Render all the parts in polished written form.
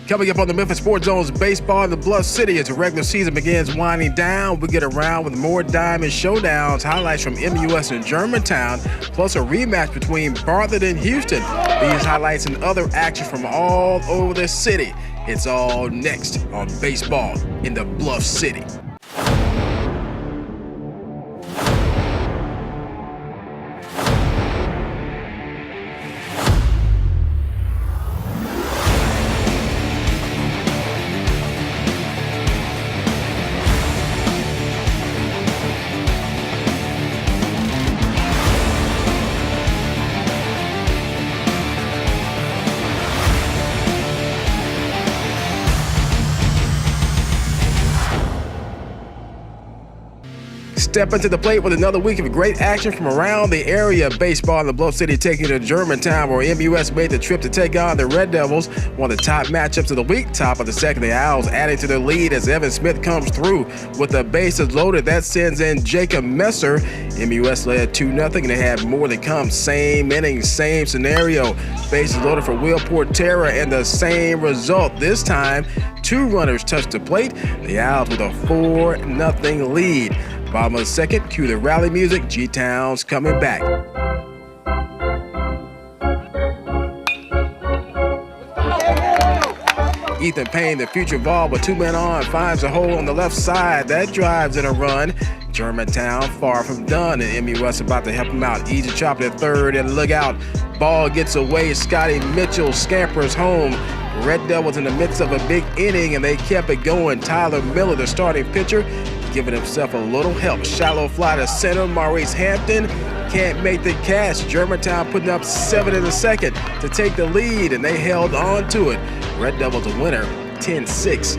Coming up on the Memphis Sports Zone's baseball in the Bluff City as the regular season begins winding down, we get around with more diamond showdowns, highlights from MUS and Germantown, plus a rematch between Bartlett and Houston. These highlights and other action from all over the city. It's all next on Baseball in the Bluff City. Step into the plate with another week of great action from around the area. Baseball in the Bluff City taking to Germantown, where MUS made the trip to take on the Red Devils. One of the top matchups of the week. Top of the second, the Owls adding to their lead as Evan Smith comes through with the bases loaded. That sends in Jacob Messer. MUS led 2-0, and they have more to come. Same inning, same scenario. Bases loaded for Will Portera, and the same result. This time, 2 runners touch the plate. The Owls with a 4-0 lead. Bottom of the second, cue the rally music. G-Town's coming back. Ethan Payne, the future ball with 2 men on, finds a hole on the left side. That drives in a run. Germantown far from done, and MUS about to help him out. Easy chop at third, and look out. Ball gets away. Scotty Mitchell scampers home. Red Devils in the midst of a big inning, and they kept it going. Tyler Miller, the starting pitcher, giving himself a little help. Shallow fly to center. Maurice Hampton can't make the catch. Germantown putting up 7 in the second to take the lead, and they held on to it. Red Devils a winner, 10-6.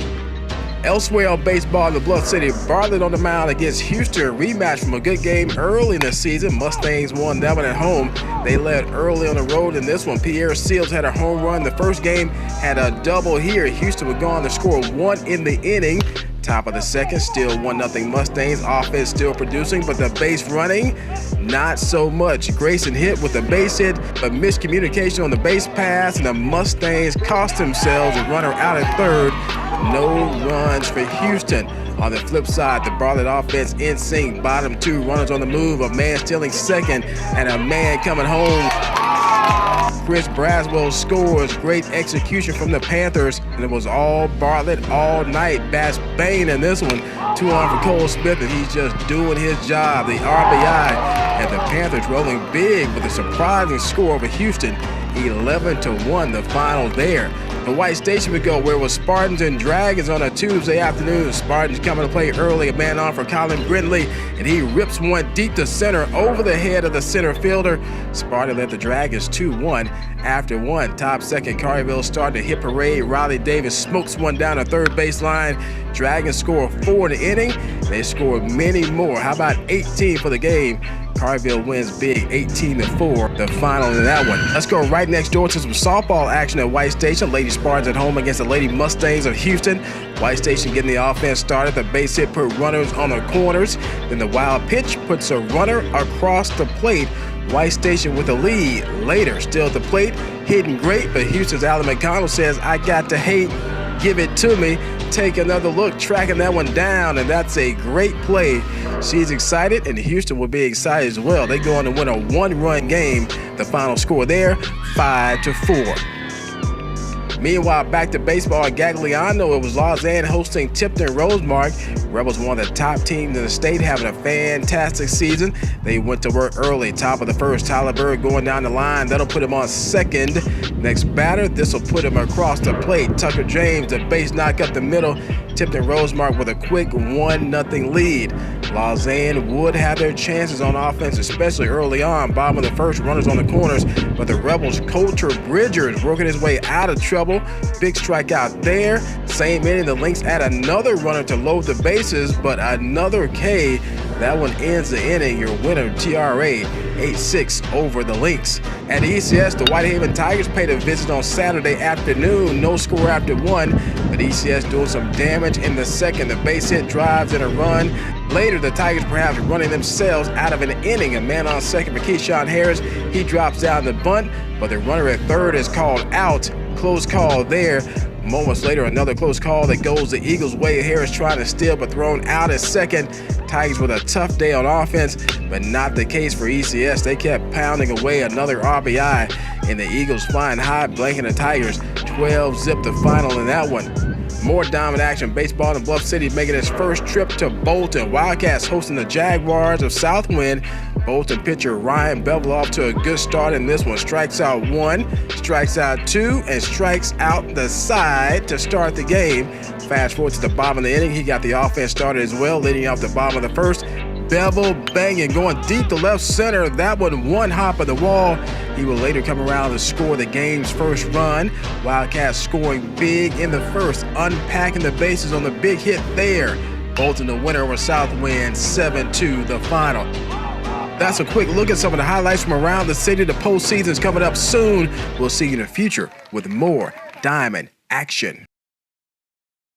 Elsewhere on Baseball in the Bluff City, Bartlett on the mound against Houston. A rematch from a good game early in the season. Mustangs won that one at home. They led early on the road in this one. Pierre Seals had a home run. The first game had a double here. Houston would go on to score 1 in the inning. Top of the second, still 1-0 Mustangs. Offense still producing, but the base running, not so much. Grayson hit with a base hit, but miscommunication on the base pass, and the Mustangs cost themselves a runner out at third. No runs for Houston. On the flip side, the Bartlett offense in sync. Bottom 2 runners on the move, a man stealing second, and a man coming home. Chris Braswell scores. Great execution from the Panthers, and it was all Bartlett all night. Bass Bain in this one. 2 on for Cole Smith, and he's just doing his job. The RBI, and the Panthers rolling big with a surprising score over Houston. 11-1 the final there. The White Station would go where it was Spartans and Dragons on a Tuesday afternoon. Spartans coming to play early, a man on for Colin Brindley, and he rips one deep to center over the head of the center fielder. Sparta led the Dragons 2-1 after 1. Top second, Collierville starting to hit parade. Riley Davis smokes one down the third baseline. Dragons score 4 in the inning. They score many more. How about 18 for the game? Collierville wins big, 18-4, the final in that one. Let's go right next door to some softball action at White Station. Lady Spartans at home against the Lady Mustangs of Houston. White Station getting the offense started. The base hit put runners on the corners. Then the wild pitch puts a runner across the plate. White Station with the lead. Later, still at the plate, hitting great, but Houston's Alan McConnell says, I got to hate, give it to me. Take another look, tracking that one down, and that's a great play. She's excited, and Houston will be excited as well. They go on to win a 1-run game. The final score there, 5-4. Meanwhile, back to baseball at Gagliano. It was Lausanne hosting Tipton-Rosemark. Rebels one of the top teams in the state, having a fantastic season. They went to work early. Top of the first, Tyler Bird going down the line. That'll put him on second. Next batter, this will put him across the plate. Tucker James, the base knock up the middle. Tipton-Rosemark with a quick 1-0 lead. Lausanne would have their chances on offense, especially early on. Bottom of the first, runners on the corners, but the Rebels' Coulter Bridgers working his way out of trouble. Big strikeout there. Same inning, the Lynx add another runner to load the bases, but another K. That one ends the inning. Your winner, TRA, 8-6 over the Lynx. At ECS, the Whitehaven Tigers paid a visit on Saturday afternoon. No score after 1, but ECS doing some damage in the second. The base hit drives and a run. Later, the Tigers perhaps running themselves out of an inning. A man on second for Keyshawn Harris. He drops down the bunt, but the runner at third is called out. Close call there. Moments later, another close call that goes the Eagles' way. Harris trying to steal, but thrown out at second. Tigers with a tough day on offense, but not the case for ECS. They kept pounding away, another RBI, and the Eagles flying high, blanking the Tigers. 12-zip the final in that one. More diamond action. Baseball in Bluff City making its first trip to Bolton. Wildcats hosting the Jaguars of Southwind. Bolton pitcher Ryan Bevel off to a good start in this one. Strikes out 1, strikes out 2, and strikes out the side to start the game. Fast forward to the bottom of the inning. He got the offense started as well, leading off the bottom of the first. Bevel banging, going deep to left center. That one hop of the wall. He will later come around and score the game's first run. Wildcats scoring big in the first, unpacking the bases on the big hit there. Bolton the winner over Southwind, 7-2 the final. That's a quick look at some of the highlights from around the city. The postseason's coming up soon. We'll see you in the future with more diamond action.